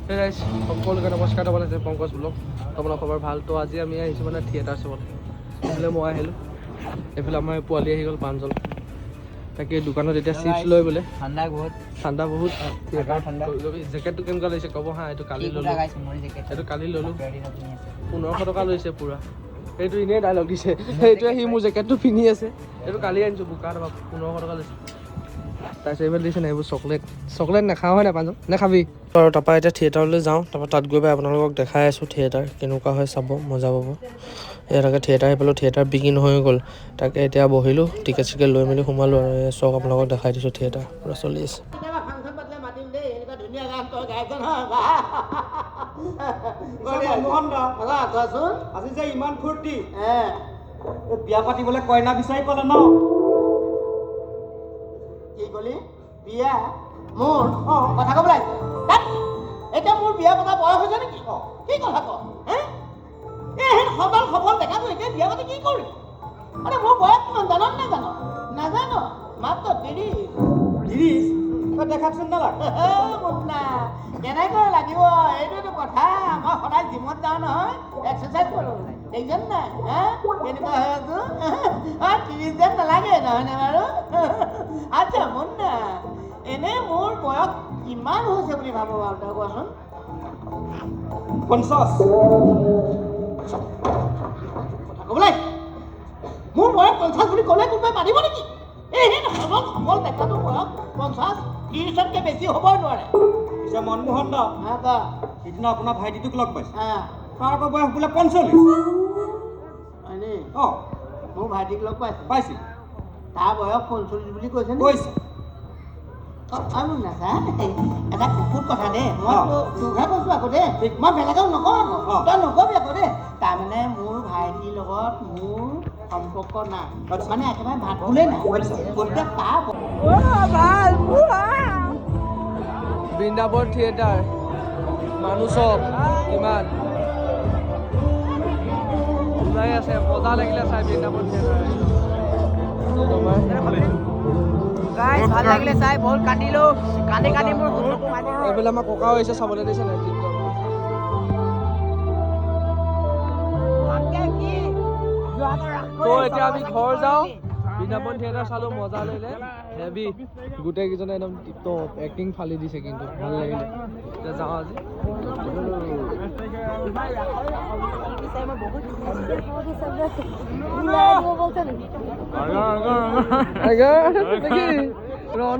সকলোকে নমস্কাৰ, বনাইছে পংকজ ব্লগ। আপোনাৰ খবৰ ভাল? তো আজি আমি আহিছোঁ মানে থিয়েটাৰ চাবলৈ। এইফালে মই আহিলোঁ, এইফালে আমাৰ পোৱালি আহি গ'ল প্ৰাঞ্জল। তাকে দোকানত এতিয়া চিপছ লৈ বোলে। ঠাণ্ডা বহুত। জেকেটটো কেনেকুৱা লৈছে ক'ব হা। এইটো কালি ল'লোঁ, 1500 টকা লৈছে পূৰা। সেইটো এনেই ডাইলগ দিছে, সেইটোৱে সি মোৰ জেকেটটো পিন্ধি আছে। এইটো কালি আনিছোঁ, বোকা দবা 1500 টকা লৈছে। তাৰপিছত এইবোৰ দিছে নাই, এইবোৰ চকলেট নাখাওঁ হয় নাই প্ৰাঞ্জল? নাখাবি আৰু। তাৰপৰা এতিয়া থিয়েটাৰলৈ যাওঁ। তাৰপৰা তাত গৈ পাই আপোনালোকক দেখাই আছোঁ থিয়েটাৰ কেনেকুৱা হয়, চাব মজা পাব। তাকে থিয়েটাৰ আহি পালোঁ, থিয়েটাৰ বিগিন হৈ গ'ল। তাকে এতিয়া বহিলোঁ, টিকেট চিকেট লৈ মেলি সোমালোঁ আৰু চক আপোনালোকক দেখাই দিছোঁ থিয়েটাৰ পূৰা চলি আছে। আজি যে ইমান ফূৰ্তি, বিয়া পাতিবলৈ কইনা বিচাৰি পালে ন? কি কলি? বিয়া মোৰ কথা কব লাগে। এতিয়া মোৰ বিয়া পতা বয়স হৈছে নেকি? কি কথা ক? সবল সবল দেখাটো এতিয়া বিয়া পাতি কি কৰিম? আৰে মোৰ বয়স কিমান জান নে জানো? নাজানো, মাত্ৰ 30। দেখাচোন নালাগে মুন্না, কেনেকৈ লাগিব? এইটোতো কথা। মই সদায় জিমত যাওঁ নহয়, এক্সাৰচাইজ কৰোঁ। দেখিছেন নাই কেনেকুৱা হৈ আছো? 30 যেন নালাগে নহয়নে বাৰু? আচ্ছা মুন্না, এনে মোৰ বয়স কিমান হৈছে বুলি ভাব বাৰু তই কোৱাচোন? 50। কথা ক'বলৈ মোৰ বয়স 50 বুলি ক'লে কোনোবাই মানিব নেকি? সবল সবল দেখাটো বয়স 50, 30তকৈ বেছি হ'বই নোৱাৰে। পিছে মনমোহন দা, সিদিনা আপোনাৰ ভাইটিটোক লগ পাইছে, তাৰ আকৌ বয়স বোলে 45। হয়নি? মোৰ ভাইটিক লগ পাইছিল, তাৰ বয়স 45 বুলি কৈছে। এটা কুকুৰ কথা দেই, মই তোকহে কৈছো আকৌ দেই, মই বেলেগক নকওঁ আকৌ, তই নকবি আকৌ দেই। তাৰমানে মোৰ ভাইটিৰ লগত মোৰ সম্পৰ্ক নাই, মানে একেবাৰে ভাত বোলে নাই। গতিকে তাৰ বৃন্দাবন থিয়েটাৰ মানুহ চব কিমান ওলাই আছে, মজা লাগিলে চাই বৃন্দাবন থিয়েটাৰ। ভাল লাগিলে চাই, বহুত কান্দিলো, কান্দি মোৰ এইফালে আমাৰ ককাও আহিছে চাবলৈ, দিছে নাই? তো এতিয়া আমি ঘৰ যাওঁ। বৃন্দাবন থিয়েটাৰ চালোঁ, মজা লাগিলে, হেভি। গোটেই কেইজনে একদম টিপটপ এক্টিং ফালি দিছে, কিন্তু ভাল লাগিলে। এতিয়া যাওঁ আজি। ৰন